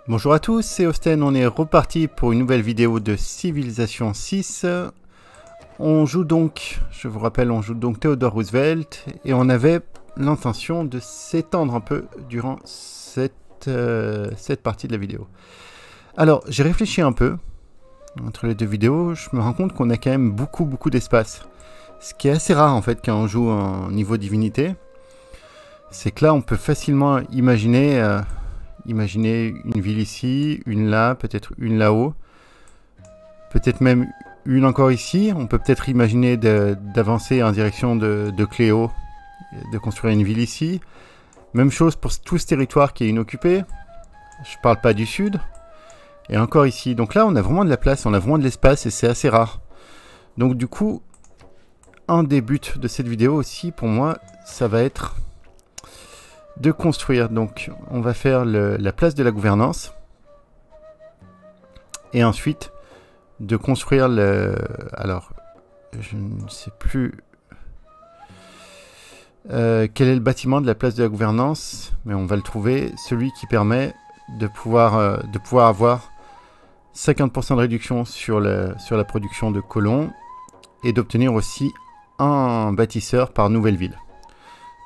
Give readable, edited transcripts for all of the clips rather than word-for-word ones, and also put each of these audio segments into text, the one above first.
Bonjour à tous, c'est Osten, on est reparti pour une nouvelle vidéo de Civilization 6. On joue donc, je vous rappelle, on joue donc Theodore Roosevelt et on avait l'intention de s'étendre un peu durant cette partie de la vidéo. Alors, j'ai réfléchi un peu entre les deux vidéos, je me rends compte qu'on a quand même beaucoup d'espace. Ce qui est assez rare en fait quand on joue en niveau divinité, c'est que là on peut facilement imaginer une ville ici, une là, peut-être une là-haut, peut-être même une encore ici. On peut peut-être imaginer d'avancer en direction de Cléo, de construire une ville ici. Même chose pour tout ce territoire qui est inoccupé. Je parle pas du sud. Et encore ici. Donc là, on a vraiment de la place, on a vraiment de l'espace et c'est assez rare. Donc du coup, un des buts de cette vidéo aussi, pour moi, ça va être de construire. Donc on va faire la place de la gouvernance. Et ensuite, de construire le... Alors, je ne sais plus quel est le bâtiment de la place de la gouvernance, mais on va le trouver. Celui qui permet de pouvoir avoir 50% de réduction sur la production de colons et d'obtenir aussi un bâtisseur par nouvelle ville.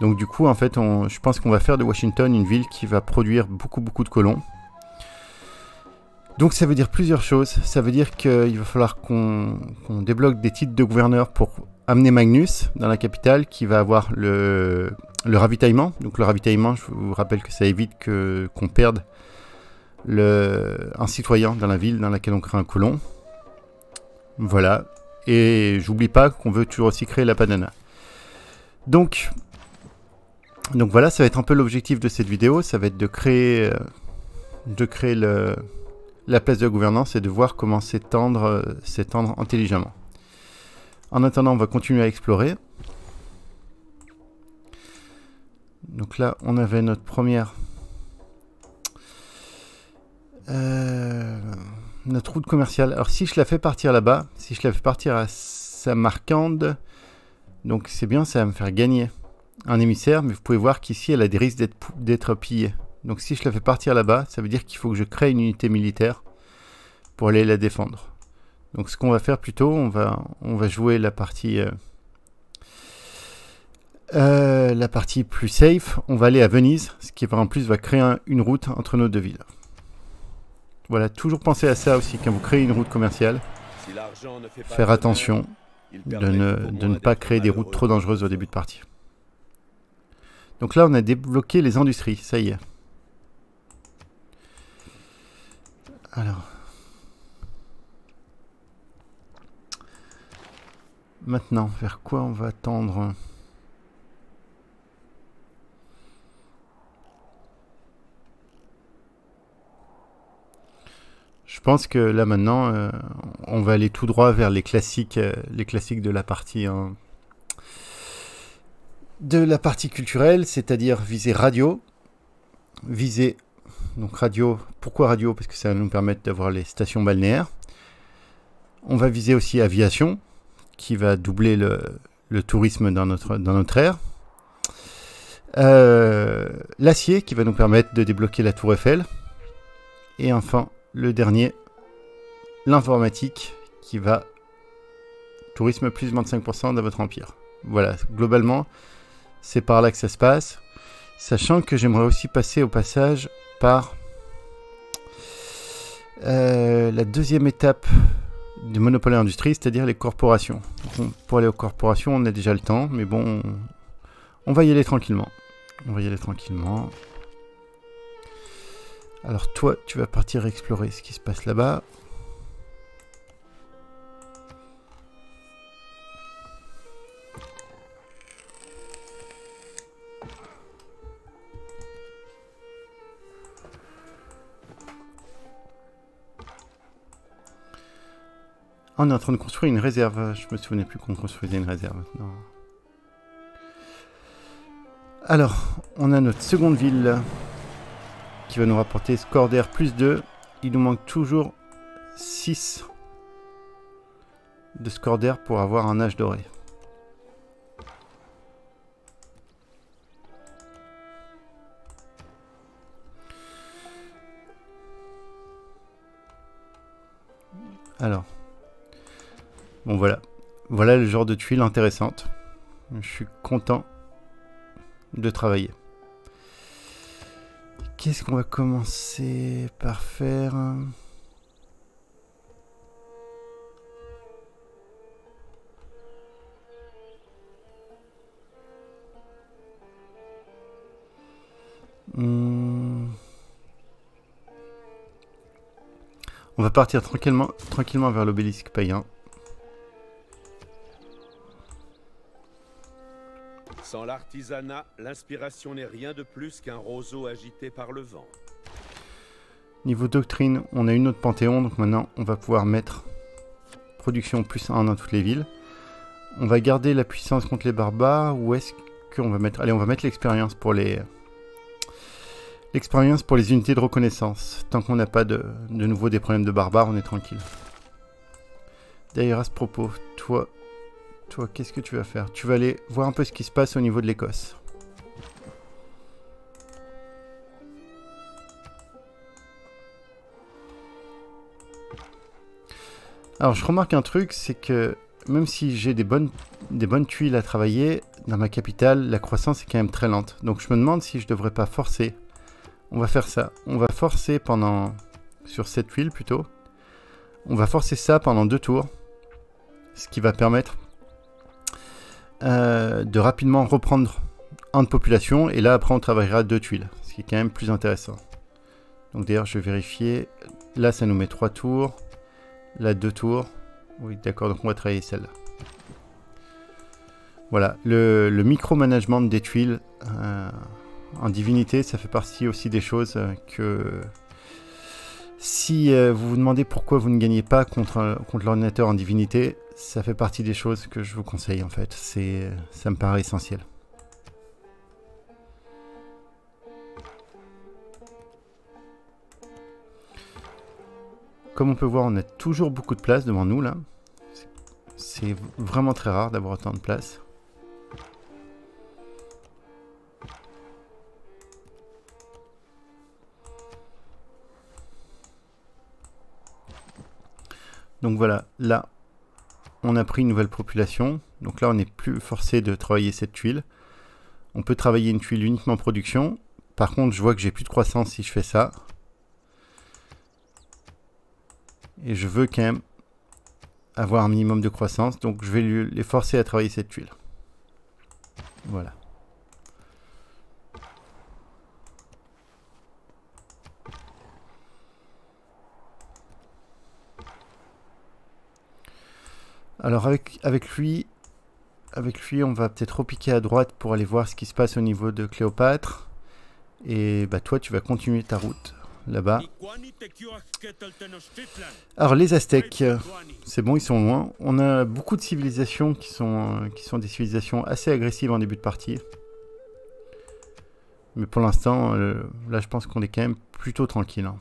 Donc du coup, en fait, je pense qu'on va faire de Washington une ville qui va produire beaucoup de colons. Donc ça veut dire plusieurs choses. Ça veut dire qu'il va falloir qu'on débloque des titres de gouverneur pour amener Magnus dans la capitale qui va avoir le ravitaillement. Donc le ravitaillement, je vous rappelle que ça évite qu'on perde un citoyen dans la ville dans laquelle on crée un colon. Voilà. Et j'oublie pas qu'on veut toujours aussi créer la Padana. Donc voilà, ça va être un peu l'objectif de cette vidéo. Ça va être de créer la place de la gouvernance et de voir comment s'étendre intelligemment. En attendant, on va continuer à explorer. Donc là, on avait notre première... notre route commerciale. Alors si je la fais partir là-bas, si je la fais partir à Samarcande, donc c'est bien, ça va me faire gagner un émissaire, mais vous pouvez voir qu'ici, elle a des risques d'être pillée. Donc si je la fais partir là-bas, ça veut dire qu'il faut que je crée une unité militaire pour aller la défendre. Donc ce qu'on va faire plutôt, on va jouer la partie plus safe. On va aller à Venise, ce qui en plus va créer une route entre nos deux villes. Voilà, toujours penser à ça aussi quand vous créez une route commerciale. Faire attention de ne pas créer des routes trop dangereuses au début de partie. Donc là, on a débloqué les industries, ça y est. Alors. Maintenant, vers quoi on va tendre ? Je pense que là maintenant, on va aller tout droit vers les classiques de la partie culturelle, c'est-à-dire viser radio, donc radio. Pourquoi radio? Parce que ça va nous permettre d'avoir les stations balnéaires. On va viser aussi aviation, qui va doubler le tourisme dans notre ère. L'acier, qui va nous permettre de débloquer la tour Eiffel. Et enfin, le dernier, l'informatique, qui va tourisme plus 25% dans votre empire. Voilà, globalement, c'est par là que ça se passe. Sachant que j'aimerais aussi passer au passage par la deuxième étape de monopole et industrie, c'est-à-dire les corporations. Bon, pour aller aux corporations, on a déjà le temps, mais bon, on va y aller tranquillement. Alors toi, tu vas partir explorer ce qui se passe là-bas. On est en train de construire une réserve. Je me souvenais plus qu'on construisait une réserve maintenant. Alors, on a notre seconde ville qui va nous rapporter score d'air plus 2. Il nous manque toujours 6 de score d'air pour avoir un âge doré. Alors. Bon, voilà. Voilà le genre de tuiles intéressantes. Je suis content de travailler. Qu'est-ce qu'on va commencer par faire? On va partir tranquillement vers l'obélisque païen. Sans l'artisanat, l'inspiration n'est rien de plus qu'un roseau agité par le vent. Niveau doctrine, on a une autre panthéon, donc maintenant on va pouvoir mettre production +1 dans toutes les villes. On va garder la puissance contre les barbares, ou est-ce qu'on va mettre... Allez, on va mettre l'expérience pour les... L'expérience pour les unités de reconnaissance. Tant qu'on n'a pas de nouveau des problèmes de barbares, on est tranquille. D'ailleurs, à ce propos, toi, qu'est-ce que tu vas faire? Tu vas aller voir un peu ce qui se passe au niveau de l'Écosse. Alors, je remarque un truc, c'est que même si j'ai des bonnes tuiles à travailler, dans ma capitale, la croissance est quand même très lente. Donc, je me demande si je devrais pas forcer. On va faire ça. On va forcer sur cette tuile plutôt. On va forcer ça pendant 2 tours. Ce qui va permettre de rapidement reprendre 1 de population. Et là, après, on travaillera 2 tuiles. Ce qui est quand même plus intéressant. Donc d'ailleurs, je vais vérifier. Là, ça nous met 3 tours. Là, 2 tours. Oui, d'accord. Donc on va travailler celle-là. Voilà. Le micromanagement des tuiles... en divinité, ça fait partie aussi des choses que si vous vous demandez pourquoi vous ne gagnez pas contre l'ordinateur en divinité, ça fait partie des choses que je vous conseille en fait. Ça me paraît essentiel. Comme on peut voir, on a toujours beaucoup de place devant nous là. C'est vraiment très rare d'avoir autant de place. Donc voilà, là, on a pris une nouvelle population. Donc là, on n'est plus forcé de travailler cette tuile. On peut travailler une tuile uniquement en production. Par contre, je vois que j'ai plus de croissance si je fais ça. Et je veux quand même avoir un minimum de croissance. Donc je vais les forcer à travailler cette tuile. Voilà. Alors avec lui, on va peut-être repiquer à droite pour aller voir ce qui se passe au niveau de Cléopâtre. Et bah toi, tu vas continuer ta route là-bas. Alors les Aztèques, c'est bon, ils sont loin. On a beaucoup de civilisations qui sont des civilisations assez agressives en début de partie. Mais pour l'instant, là je pense qu'on est quand même plutôt tranquille. Hein.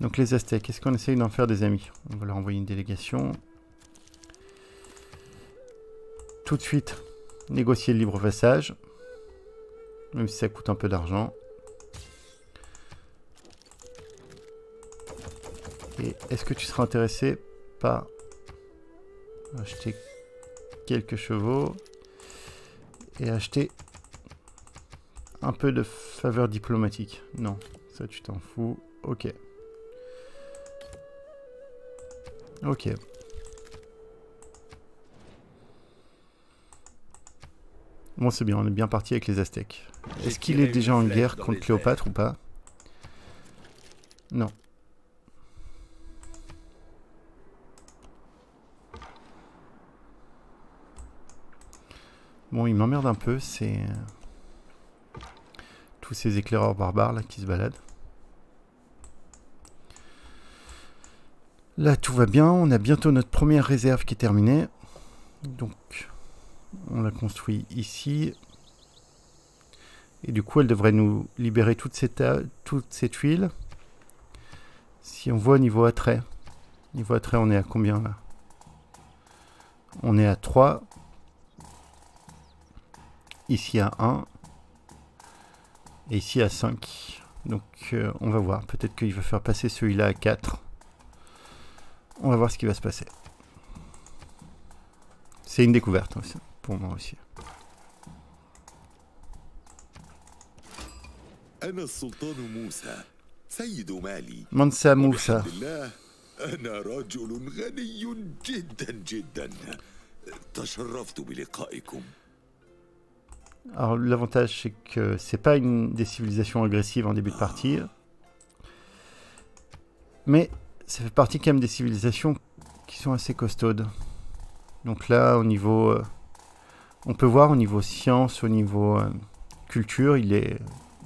Donc les Aztèques, est-ce qu'on essaye d'en faire des amis? On va leur envoyer une délégation. Tout de suite, négocier le libre passage. Même si ça coûte un peu d'argent. Et est-ce que tu seras intéressé par acheter quelques chevaux et acheter un peu de faveur diplomatique? Non, ça tu t'en fous. Ok. Ok. Bon, c'est bien, on est bien parti avec les Aztèques. Est-ce qu'il est déjà en guerre contre Cléopâtre ou pas? Non. Bon, il m'emmerde un peu, c'est... tous ces éclaireurs barbares là qui se baladent. Là, tout va bien. On a bientôt notre première réserve qui est terminée. Donc... on la construit ici. Et du coup, elle devrait nous libérer toutes ces tuiles. Si on voit niveau attrait. Niveau attrait, on est à combien là? On est à 3. Ici à 1. Et ici à 5. Donc on va voir. Peut-être qu'il va faire passer celui-là à 4. On va voir ce qui va se passer. C'est une découverte aussi, pour moi aussi. أنا السلطان موسى سيد مالي Mansa Moussa. وبحمد الله أنا رجل غني جدا جدا تشرفت بلقائكم. Alors l'avantage c'est que c'est pas une des civilisations agressives en début de partie. Mais ça fait partie quand même des civilisations qui sont assez costaudes. Donc là au niveau... on peut voir au niveau science, au niveau culture,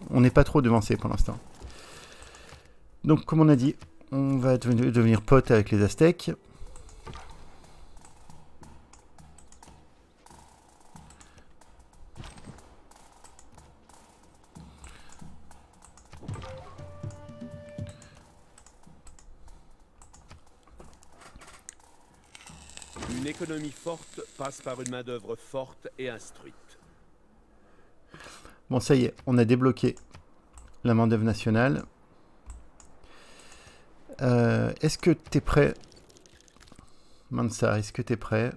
on n'est pas trop devancé pour l'instant. Donc comme on a dit, on va devenir pote avec les Aztèques. Une économie forte passe par une main-d'œuvre forte et instruite. Bon, ça y est, on a débloqué la main-d'œuvre nationale. Est-ce que tu es prêt, Mansa? Est-ce que tu es prêt?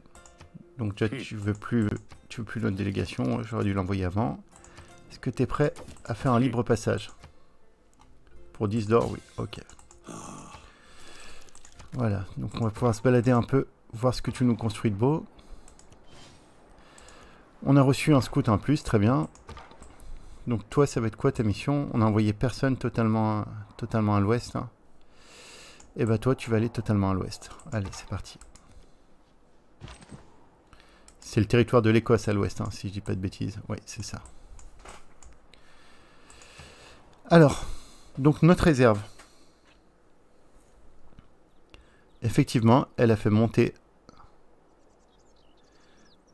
Donc, tu veux plus notre délégation. J'aurais dû l'envoyer avant. Est-ce que tu es prêt à faire un libre passage? Pour 10 d'or, oui. Ok. Voilà. Donc, on va pouvoir se balader un peu, voir ce que tu nous construis de beau. On a reçu un scout en plus, très bien. Donc toi, ça va être quoi ta mission? On a envoyé personne totalement à l'ouest. Hein. Et bah toi, tu vas aller totalement à l'ouest. Allez, c'est parti. C'est le territoire de l'Écosse à l'ouest, hein, si je dis pas de bêtises. Oui, c'est ça. Alors, donc notre réserve. Effectivement, elle a fait monter...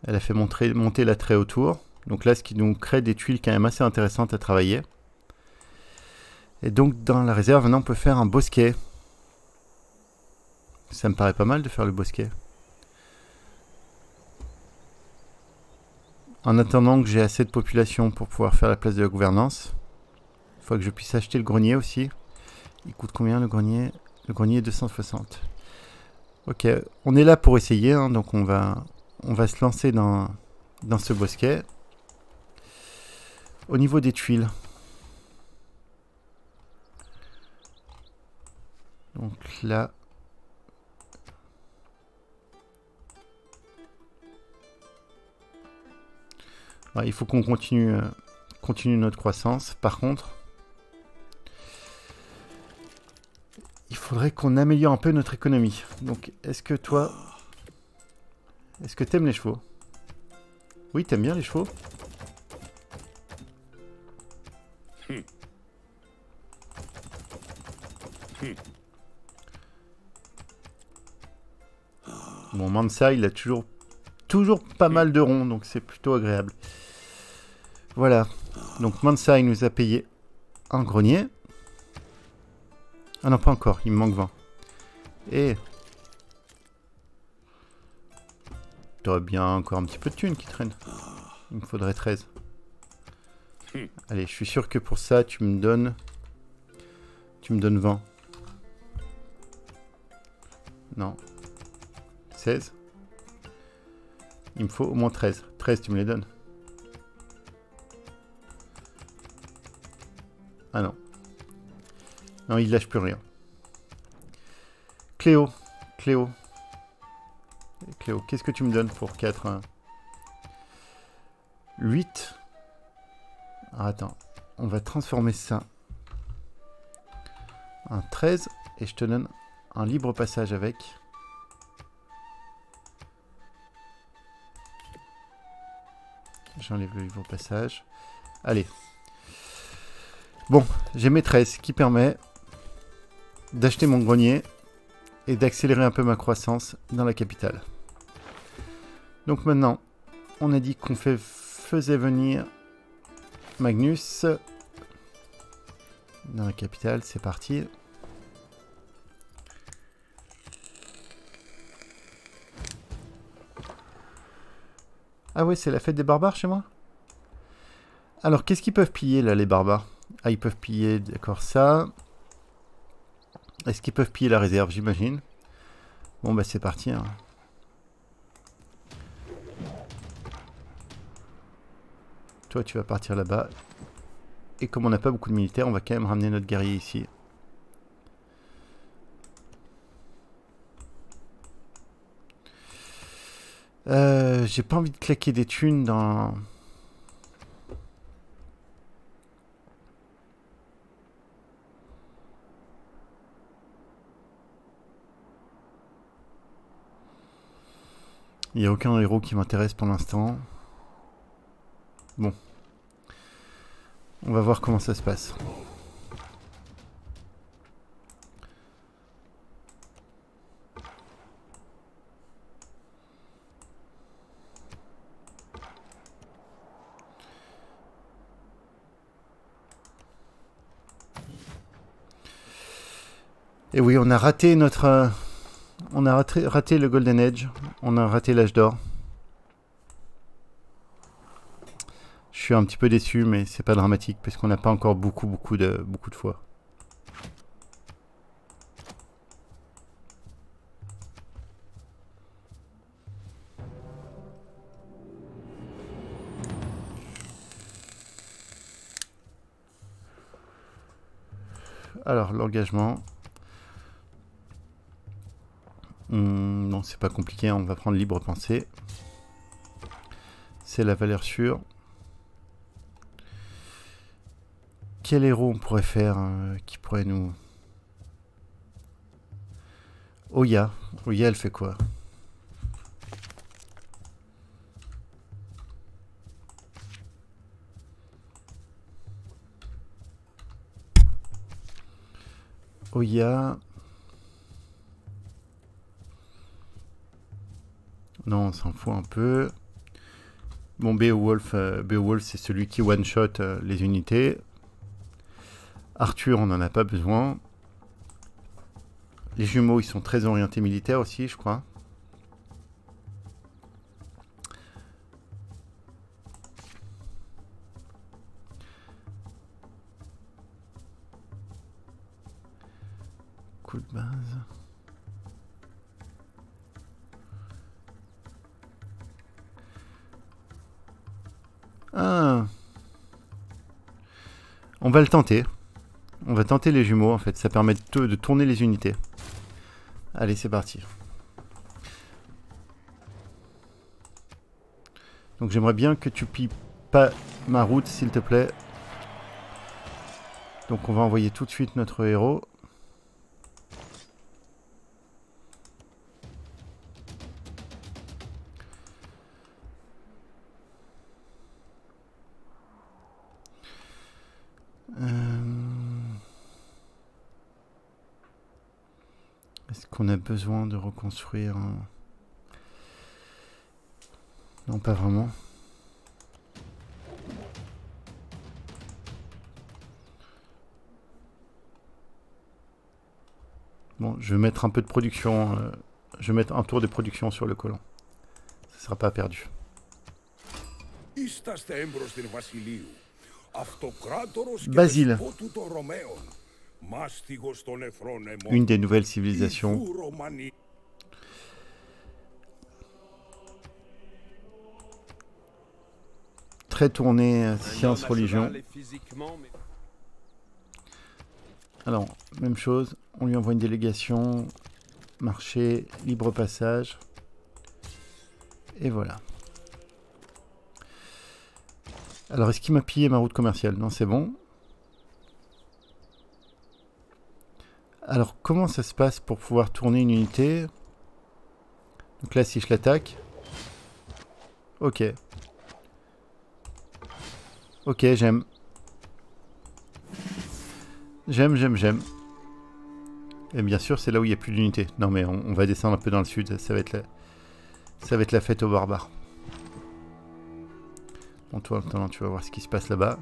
Elle a fait monter l'attrait autour. Donc là, ce qui nous crée des tuiles quand même assez intéressantes à travailler. Et donc, dans la réserve, maintenant, on peut faire un bosquet. Ça me paraît pas mal de faire le bosquet. En attendant que j'ai assez de population pour pouvoir faire la place de la gouvernance. Il faut que je puisse acheter le grenier aussi. Il coûte combien le grenier? Le grenier est 260. Ok, on est là pour essayer, hein, donc on va se lancer dans ce bosquet. Au niveau des tuiles. Donc là. Ouais, il faut qu'on continue notre croissance. Par contre, il faudrait qu'on améliore un peu notre économie. Donc, est-ce que toi... Est-ce que t'aimes les chevaux? Oui, t'aimes bien les chevaux? Bon, Mansa, il a toujours pas mal de ronds, donc c'est plutôt agréable. Voilà. Donc Mansa, il nous a payé un grenier. Ah non, pas encore, il me manque 20. Et... t'aurais bien encore un petit peu de thunes qui traînent. Il me faudrait 13. Allez, je suis sûr que pour ça, tu me donnes 20. Non. 16. Il me faut au moins 13. 13, tu me les donnes. Ah non. Non, il lâche plus rien. Cléo, qu'est-ce que tu me donnes pour 4 8. Ah, attends, on va transformer ça en 13 et je te donne un libre passage avec. J'enlève le libre passage. Allez. Bon, j'ai mes 13 qui permet d'acheter mon grenier et d'accélérer un peu ma croissance dans la capitale. Donc maintenant, on a dit qu'on faisait venir Magnus dans la capitale, c'est parti. Ah ouais, c'est la fête des barbares chez moi? Alors, qu'est-ce qu'ils peuvent piller là, les barbares? Ah, ils peuvent piller, d'accord, ça. Est-ce qu'ils peuvent piller la réserve, j'imagine? Bon bah c'est parti. Hein. Toi tu vas partir là-bas. Et comme on n'a pas beaucoup de militaires, on va quand même ramener notre guerrier ici. J'ai pas envie de claquer des thunes dans... Il n'y a aucun héros qui m'intéresse pour l'instant. Bon. On va voir comment ça se passe. Et oui, on a raté notre... on a raté le Golden Age. On a raté l'âge d'or. Je suis un petit peu déçu, mais c'est pas dramatique, parce qu'on n'a pas encore beaucoup de fois. Alors, l'engagement... non, c'est pas compliqué, on va prendre libre pensée. C'est la valeur sûre. Quel héros on pourrait faire qui pourrait nous... Oya. Oya, elle fait quoi? Oya... Non, on s'en fout un peu. Bon, Beowulf, c'est celui qui one-shot les unités. Arthur, on n'en a pas besoin. Les jumeaux, ils sont très orientés militaires aussi, je crois. Coup de base. Ah. On va le tenter. On va tenter les jumeaux en fait. Ça permet de tourner les unités. Allez, c'est parti. Donc j'aimerais bien que tu pilles pas ma route, s'il te plaît. Donc on va envoyer tout de suite notre héros. Est-ce qu'on a besoin de reconstruire Non, pas vraiment. Bon, je vais mettre un peu de production. Je vais mettre un tour de production sur le colon. Ça ne sera pas perdu. Basile. Une des nouvelles civilisations. Très tournée science, religion. Alors, même chose. On lui envoie une délégation. Marché, libre passage. Et voilà. Alors, est-ce qu'il m'a pillé ma route commerciale? Non, c'est bon. Alors, comment ça se passe pour pouvoir tourner une unité? Donc là, si je l'attaque... Ok. Ok, j'aime. J'aime. Et bien sûr, c'est là où il n'y a plus d'unité. Non, mais on va descendre un peu dans le sud. Ça va être la fête aux barbares. Bon, toi, maintenant, tu vas voir ce qui se passe là-bas.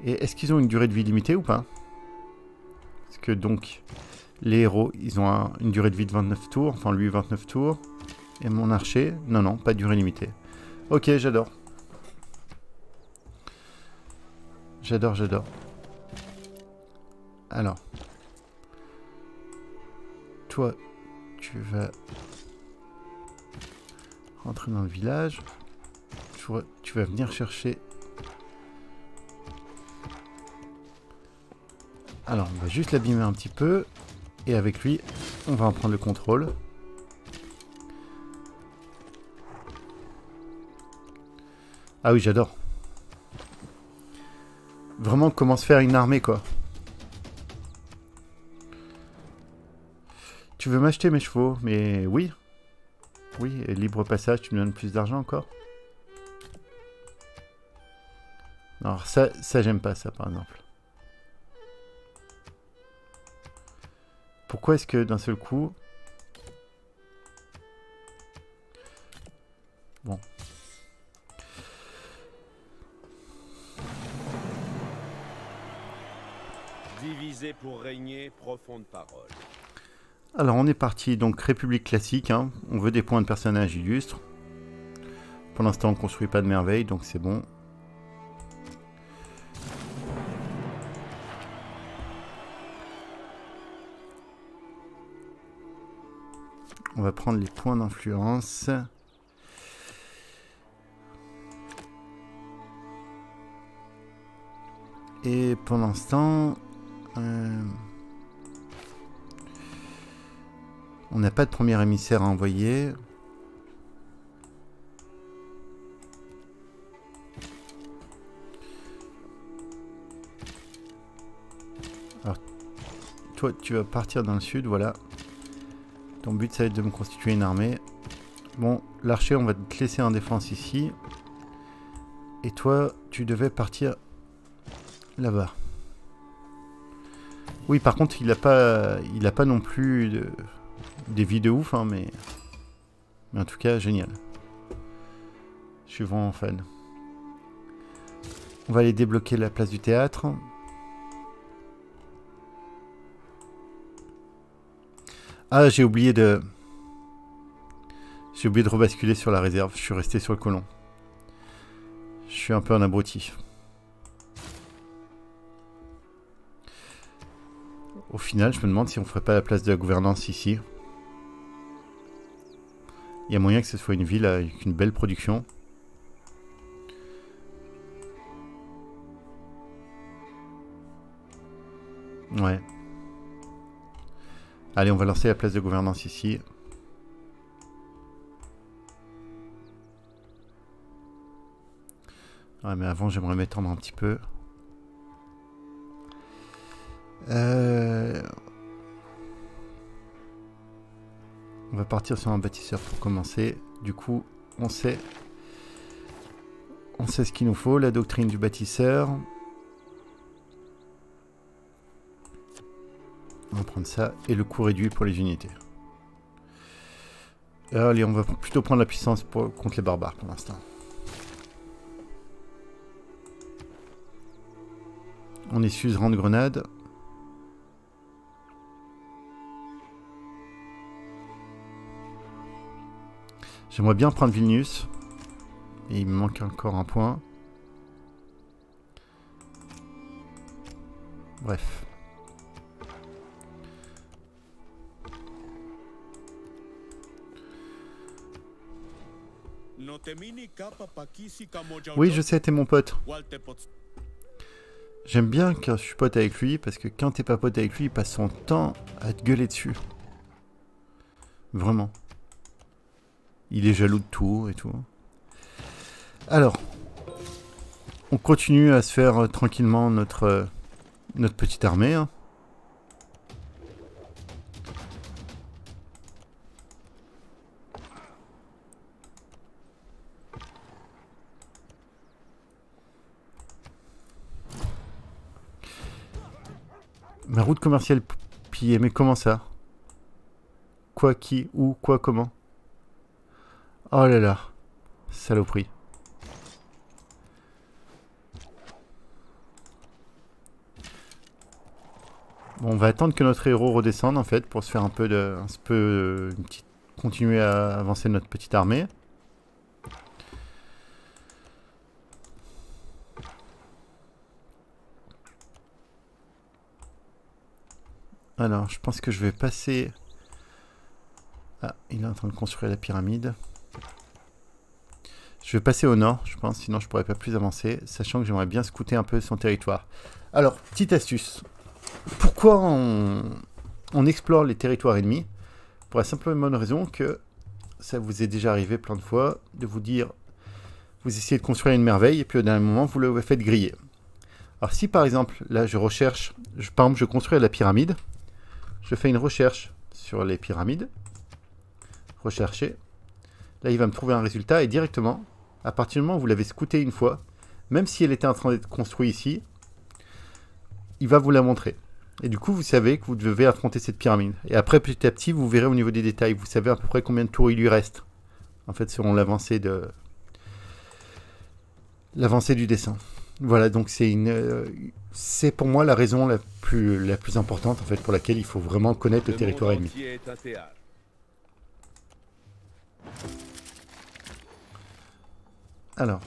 Et est-ce qu'ils ont une durée de vie limitée ou pas? Parce que donc, les héros, ils ont une durée de vie de 29 tours. Enfin, lui, 29 tours. Et mon archer, non, pas de durée limitée. Ok, j'adore. J'adore. Alors. Toi, tu vas rentrer dans le village. Tu vas venir chercher. Alors, on va juste l'abîmer un petit peu. Et avec lui, on va en prendre le contrôle. Ah oui, j'adore. Vraiment, comment se faire une armée, quoi. Tu veux m'acheter mes chevaux? Mais oui. Oui, et libre passage, tu me donnes plus d'argent encore? Alors ça j'aime pas ça, par exemple. Pourquoi est-ce que d'un seul coup... Bon. Diviser pour régner, profonde parole. Alors on est parti, donc République classique, hein. On veut des points de personnages illustres. Pour l'instant on construit pas de merveilles, donc c'est bon. On va prendre les points d'influence. Et pour l'instant... on n'a pas de premier émissaire à envoyer. Alors, toi, tu vas partir dans le sud, voilà. Ton but, ça va être de me constituer une armée. Bon, l'archer, on va te laisser en défense ici. Et toi, tu devais partir là-bas. Oui, par contre, il a pas non plus des vies de ouf, hein, mais en tout cas, génial. Je suis vraiment fan. On va aller débloquer la place du théâtre. Ah, j'ai oublié de rebasculer sur la réserve. Je suis resté sur le colon. Je suis un peu un abruti. Au final, je me demande si on ferait pas la place de la gouvernance ici. Il y a moyen que ce soit une ville avec une belle production. Ouais. Allez, on va lancer la place de gouvernance ici. Ouais, mais avant, j'aimerais m'étendre un petit peu. On va partir sur un bâtisseur pour commencer. Du coup, on sait ce qu'il nous faut. La doctrine du bâtisseur. On va prendre ça. Et le coût réduit pour les unités. Allez, on va plutôt prendre la puissance contre les barbares pour l'instant. On est suzerain de Grenade. J'aimerais bien prendre Vilnius. Et il me manque encore un point. Bref. Oui, je sais, t'es mon pote. J'aime bien quand je suis pote avec lui, parce que quand t'es pas pote avec lui, il passe son temps à te gueuler dessus. Vraiment. Il est jaloux de tout et tout. Alors, on continue à se faire tranquillement notre petite armée. Hein. Ma route commerciale pillée, mais comment ça? Quoi, qui, où, quoi, comment? Oh là là, saloperie. Bon, on va attendre que notre héros redescende en fait pour se faire continuer à avancer notre petite armée. Alors, je pense que je vais passer Ah, il est en train de construire la pyramide. Je vais passer au nord, je pense, sinon je pourrais pas plus avancer, sachant que j'aimerais bien scouter un peu son territoire. Alors, petite astuce. Pourquoi on explore les territoires ennemis? Pour la simple et bonne raison que ça vous est déjà arrivé plein de fois de vous dire, vous essayez de construire une merveille et puis au dernier moment vous le faites griller. Alors si par exemple, là je recherche, par exemple je construis la pyramide, je fais une recherche sur les pyramides, rechercher, là il va me trouver un résultat et directement, à partir du moment où vous l'avez scouté une fois, même si elle était en train d'être construite ici, il va vous la montrer. Et du coup, vous savez que vous devez affronter cette pyramide. Et après, petit à petit, vous verrez au niveau des détails. Vous savez à peu près combien de tours il lui reste. En fait, selon l'avancée du dessin. Voilà, donc c'est pour moi la raison la plus importante en fait pour laquelle il faut vraiment connaître le territoire ennemi. Est un théâtre. Alors,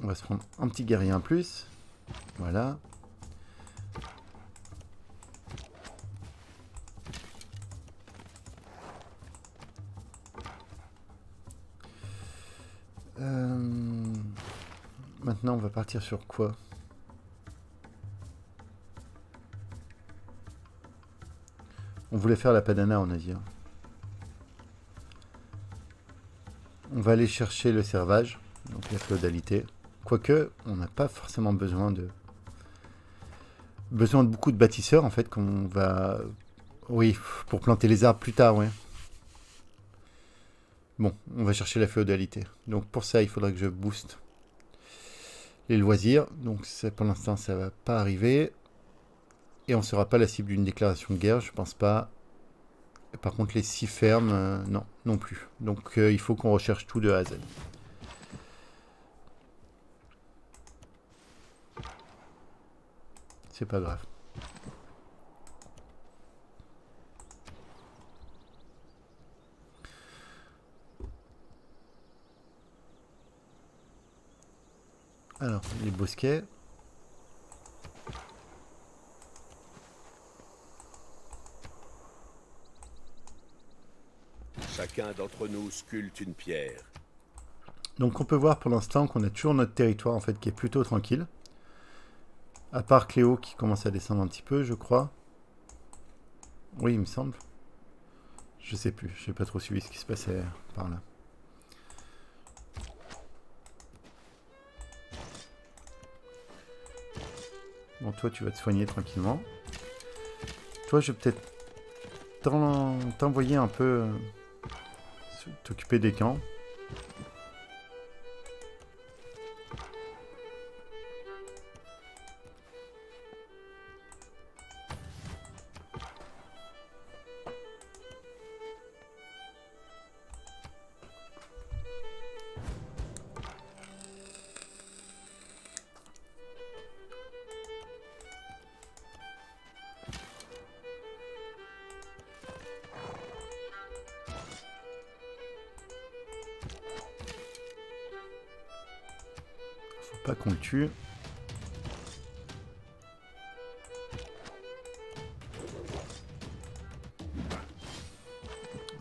on va se prendre un petit guerrier en plus. Voilà. Maintenant, on va partir sur quoi? On voulait faire la Padana, on a dit. On va aller chercher le servage, donc la féodalité. Quoique, on n'a pas forcément besoin de beaucoup de bâtisseurs, en fait, qu'on va... Oui, pour planter les arbres plus tard, ouais. Bon, on va chercher la féodalité. Donc pour ça, il faudra que je booste les loisirs. Donc ça, pour l'instant, ça va pas arriver. Et on ne sera pas la cible d'une déclaration de guerre, je pense pas. Et par contre, les 6 fermes, non plus. Donc il faut qu'on recherche tout de A à Z. C'est pas grave. Alors, les bosquets. Chacun d'entre nous sculpte une pierre. Donc on peut voir pour l'instant qu'on a toujours notre territoire en fait qui est plutôt tranquille. À part Cléo qui commence à descendre un petit peu, je crois. Oui, il me semble. Je sais plus, j'ai pas trop suivi ce qui se passait par là. Bon, toi, tu vas te soigner tranquillement. Toi, je vais peut-être t'envoyer un peu t'occuper des camps. Pas qu'on le tue.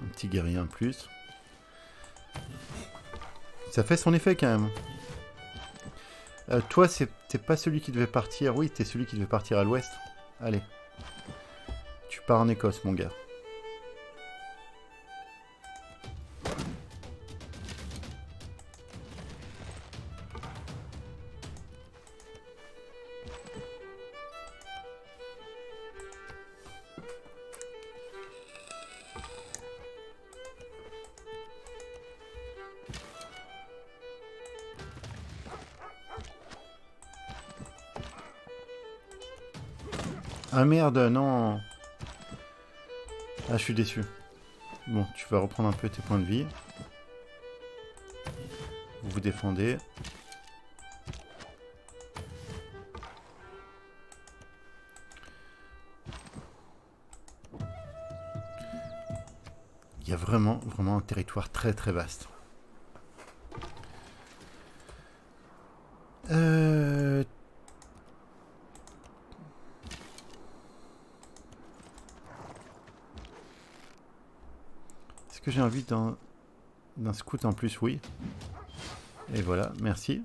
Un petit guerrier en plus. Ça fait son effet quand même. Toi, t'es pas celui qui devait partir. Oui, t'es celui qui devait partir à l'ouest. Allez. Tu pars en Écosse, mon gars. Ah merde, non. Ah, je suis déçu. Bon, tu vas reprendre un peu tes points de vie. Vous vous défendez. Il y a vraiment un territoire très très vaste. que j'ai envie d'un scout en plus? Oui. Et voilà, merci.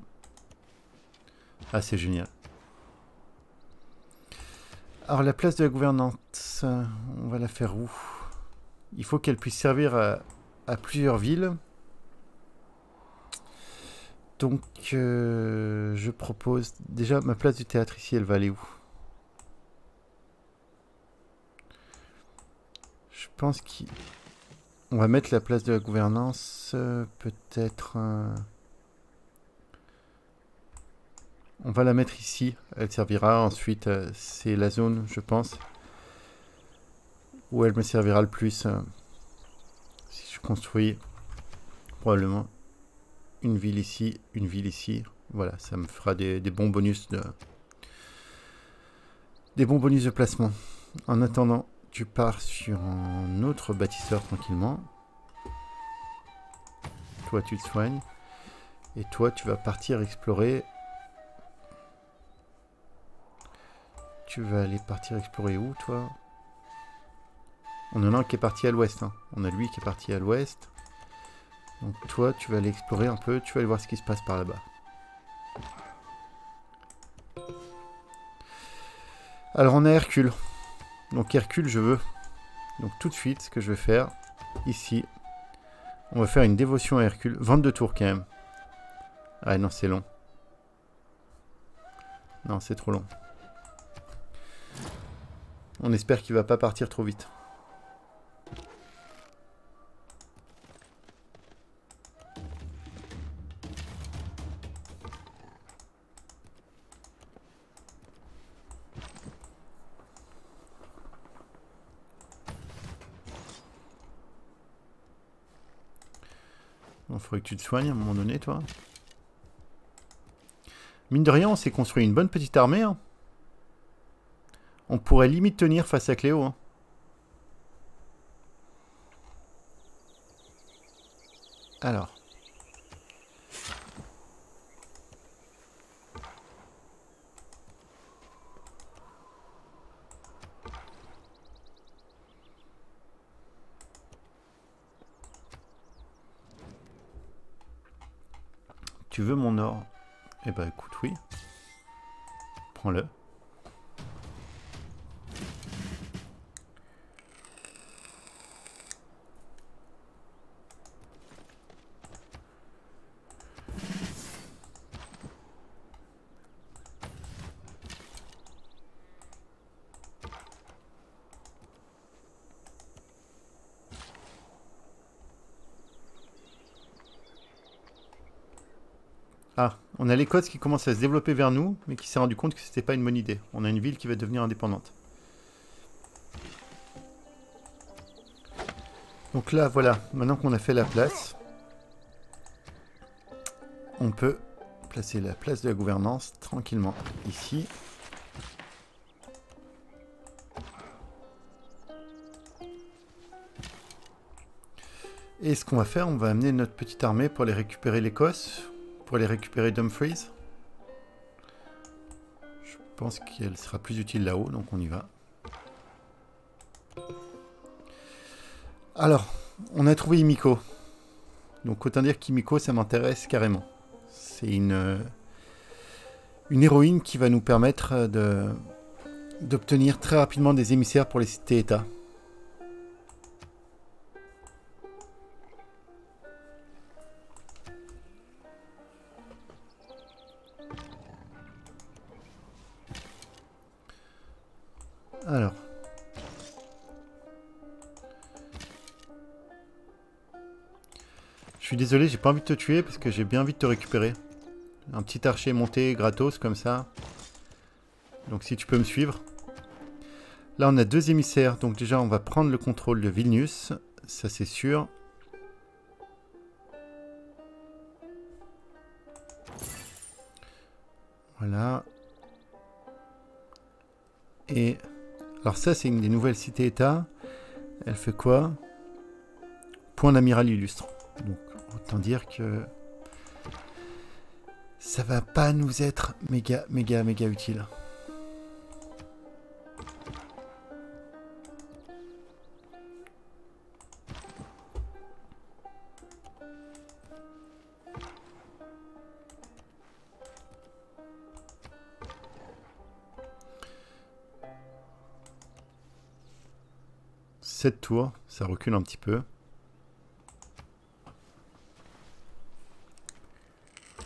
Ah, c'est génial. Alors, la place de la gouvernante, on va la faire où? Il faut qu'elle puisse servir à plusieurs villes. Donc, je propose... Déjà, ma place du théâtre ici, elle va aller où? Je pense qu'on va mettre la place de la gouvernance, peut-être... On va la mettre ici. Elle servira ensuite, c'est la zone, je pense, où elle me servira le plus. Si je construis probablement une ville ici, une ville ici. Voilà, ça me fera des bons bonus de... Des bons bonus de placement. En attendant, tu pars sur un autre bâtisseur tranquillement. Toi, tu te soignes. Et toi, tu vas partir explorer... Tu vas aller partir explorer où, toi? On en a un qui est parti à l'ouest. Hein. On a lui qui est parti à l'ouest. Donc toi, tu vas aller explorer un peu. Tu vas aller voir ce qui se passe par là-bas. Alors, on a Hercule. Donc Hercule, je veux. Donc tout de suite, ce que je vais faire, ici, on va faire une dévotion à Hercule. 22 tours quand même. Ah non, c'est long. Non, c'est trop long. On espère qu'il va pas partir trop vite. Il faudrait que tu te soignes à un moment donné, toi. Mine de rien, on s'est construit une bonne petite armée. Hein. On pourrait limite tenir face à Cléo. Hein. Alors. Tu veux mon or? Eh ben écoute, oui. Prends-le. Ah, on a l'Écosse qui commence à se développer vers nous, mais qui s'est rendu compte que c'était pas une bonne idée. On a une ville qui va devenir indépendante. Donc là, voilà, maintenant qu'on a fait la place, on peut placer la place de la gouvernance tranquillement ici. Et ce qu'on va faire, on va amener notre petite armée pour aller récupérer l'Écosse. Pour aller récupérer Dumfries. Je pense qu'elle sera plus utile là-haut, donc on y va. Alors, on a trouvé Himiko. Donc autant dire qu'Himiko, ça m'intéresse carrément. C'est une héroïne qui va nous permettre d'obtenir très rapidement des émissaires pour les cités-États. Alors. Je suis désolé, j'ai pas envie de te tuer parce que j'ai bien envie de te récupérer. Un petit archer monté gratos comme ça. Donc si tu peux me suivre. Là on a 2 émissaires. Donc déjà on va prendre le contrôle de Vilnius. Ça c'est sûr. Voilà. Et... alors ça, c'est une des nouvelles cités-États. Elle fait quoi? Point d'amiral illustre. Donc, autant dire que ça va pas nous être méga utile. 7 tours, ça recule un petit peu.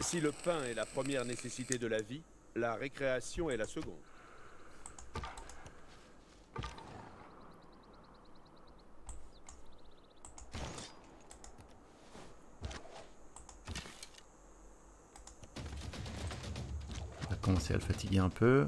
Si le pain est la première nécessité de la vie, la récréation est la seconde. On va commencer à le fatiguer un peu.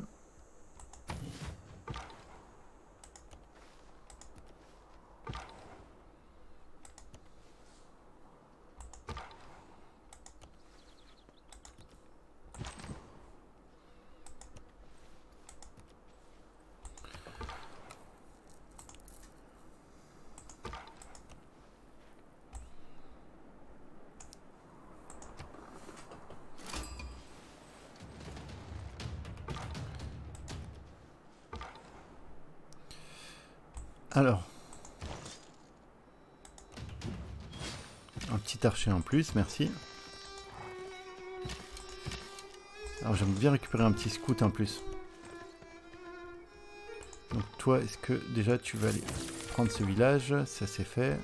Alors, un petit archer en plus, merci. Alors j'aimerais bien récupérer un petit scout en plus. Donc toi, est-ce que déjà tu vas aller prendre ce village? Ça c'est fait.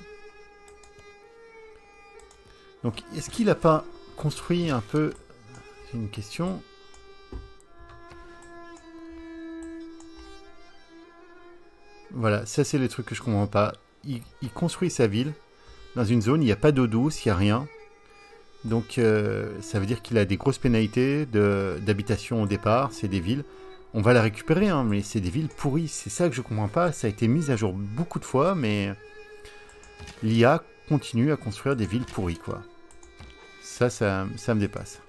Donc est-ce qu'il n'a pas construit un peu... C'est une question... Voilà, ça c'est les trucs que je comprends pas. Il construit sa ville dans une zone, il n'y a pas d'eau douce, il n'y a rien. Donc ça veut dire qu'il a des grosses pénalités d'habitation au départ, c'est des villes. On va la récupérer, hein, mais c'est des villes pourries. C'est ça que je comprends pas, ça a été mis à jour beaucoup de fois, mais l'IA continue à construire des villes pourries, quoi. Ça me dépasse.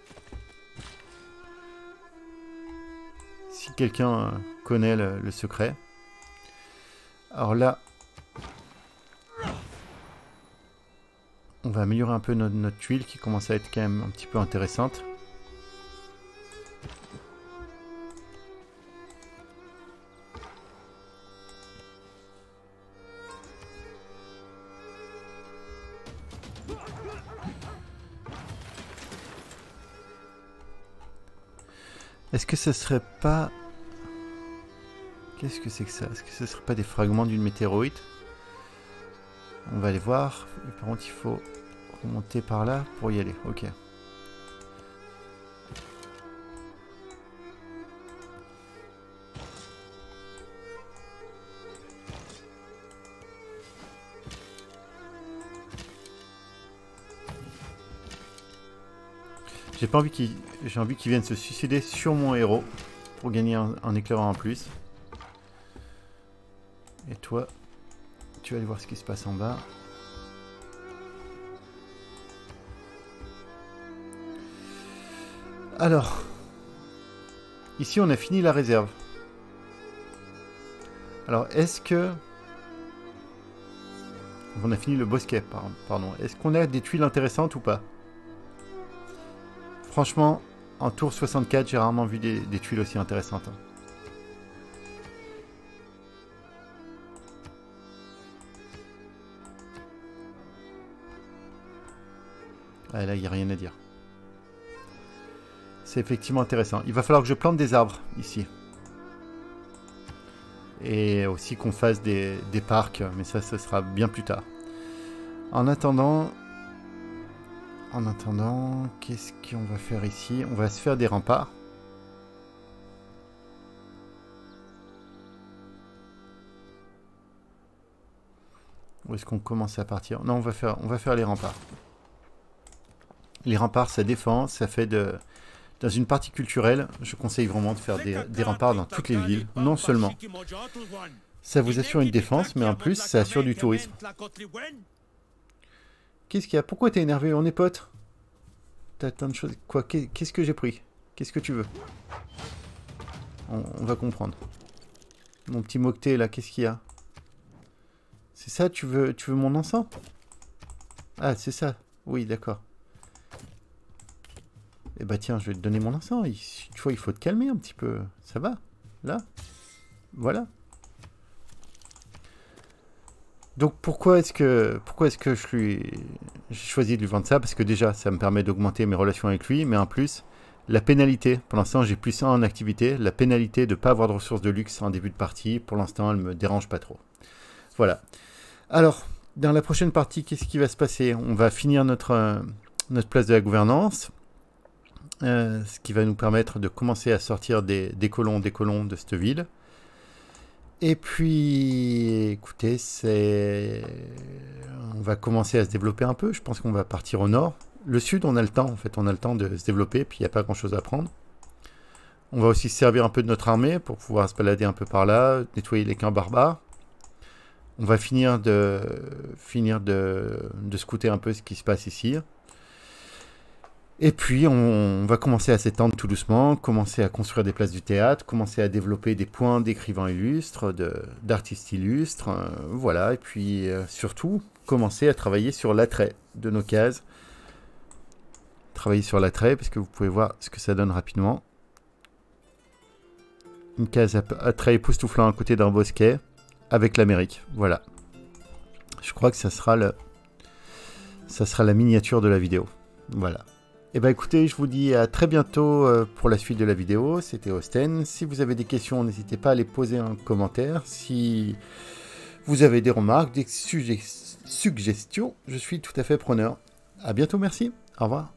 Si quelqu'un connaît le secret... Alors là, on va améliorer un peu notre tuile qui commence à être quand même un petit peu intéressante. Est-ce que ça serait pas... Qu'est-ce que c'est que ça? Est-ce que ce ne serait pas des fragments d'une météorite? On va aller voir. Et par contre, il faut remonter par là pour y aller. Ok. J'ai pas envie j'ai envie qu'ils viennent se suicider sur mon héros pour gagner un éclaireur en plus. Et toi, tu vas aller voir ce qui se passe en bas. Alors, ici on a fini la réserve. Alors, est-ce que... On a fini le bosquet, pardon. Est-ce qu'on a des tuiles intéressantes ou pas? Franchement, en tour 64, j'ai rarement vu des tuiles aussi intéressantes. Ah, là, il n'y a rien à dire. C'est effectivement intéressant. Il va falloir que je plante des arbres ici. Et aussi qu'on fasse des parcs, mais ça sera bien plus tard. En attendant, qu'est-ce qu'on va faire ici? On va se faire des remparts. Où est-ce qu'on commence à partir? Non, on va faire les remparts. Les remparts, ça défend, ça fait de... Dans une partie culturelle, je conseille vraiment de faire des remparts dans toutes les villes. Non seulement ça vous assure une défense, mais en plus, ça assure du tourisme. Qu'est-ce qu'il y a? Pourquoi t'es énervé? On est potes. T'as tant de choses... Quoi? Qu'est-ce que j'ai pris? Qu'est-ce que tu veux? On va comprendre. Mon petit moqueté, là, qu'est-ce qu'il y a? C'est ça? Tu veux mon encens? Ah, c'est ça. Oui, d'accord. Eh bah tiens, je vais te donner mon encens. Tu vois, il faut te calmer un petit peu. Ça va? Là? Voilà. Donc pourquoi est-ce que j'ai choisi de lui vendre ça? Parce que déjà, ça me permet d'augmenter mes relations avec lui, mais en plus, la pénalité, pour l'instant j'ai plus 1 en activité, la pénalité de ne pas avoir de ressources de luxe en début de partie, pour l'instant elle me dérange pas trop. Voilà. Alors, dans la prochaine partie, qu'est-ce qui va se passer? On va finir notre place de la gouvernance, ce qui va nous permettre de commencer à sortir des colons de cette ville. Et puis, écoutez, on va commencer à se développer un peu. Je pense qu'on va partir au nord. Le sud, on a le temps, en fait, on a le temps de se développer, puis il n'y a pas grand-chose à prendre. On va aussi se servir un peu de notre armée pour pouvoir se balader un peu par là, nettoyer les camps barbares. On va finir de scouter un peu ce qui se passe ici. Et puis, on va commencer à s'étendre tout doucement, commencer à construire des places du théâtre, commencer à développer des points d'écrivains illustres, d'artistes illustres, voilà. Et puis, surtout, commencer à travailler sur l'attrait de nos cases. Travailler sur l'attrait, parce que vous pouvez voir ce que ça donne rapidement. Une case attrait époustouflant à côté d'un bosquet, avec l'Amérique, voilà. Je crois que ça sera la miniature de la vidéo, voilà. Et bah écoutez, je vous dis à très bientôt pour la suite de la vidéo. C'était Osten. Si vous avez des questions, n'hésitez pas à les poser en commentaire. Si vous avez des remarques, des suggestions, je suis tout à fait preneur. À bientôt, merci. Au revoir.